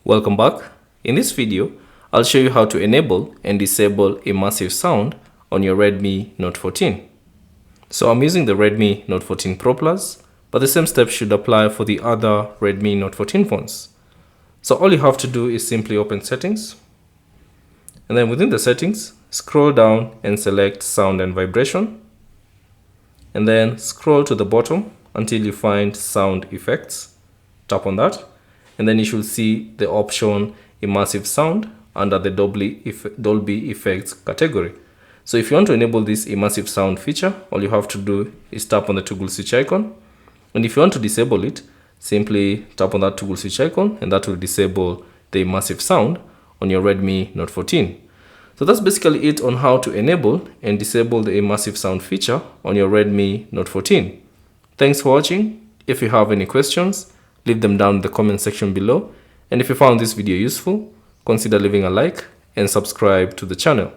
Welcome back. In this video, I'll show you how to enable and disable immersive sound on your Redmi Note 14. So I'm using the Redmi Note 14 Pro Plus, but the same steps should apply for the other Redmi Note 14 phones. So all you have to do is simply open settings, and then within the settings, scroll down and select sound and vibration, and then scroll to the bottom until you find sound effects. Tap on that, and then you should see the option immersive sound under the Dolby effects category. So if you want to enable this immersive sound feature, all you have to do is tap on the toggle switch icon. And if you want to disable it, simply tap on that toggle switch icon, and that will disable the immersive sound on your Redmi Note 14. So that's basically it on how to enable and disable the immersive sound feature on your Redmi Note 14. Thanks for watching. If you have any questions, leave them down in the comment section below. And if you found this video useful, consider leaving a like and subscribe to the channel.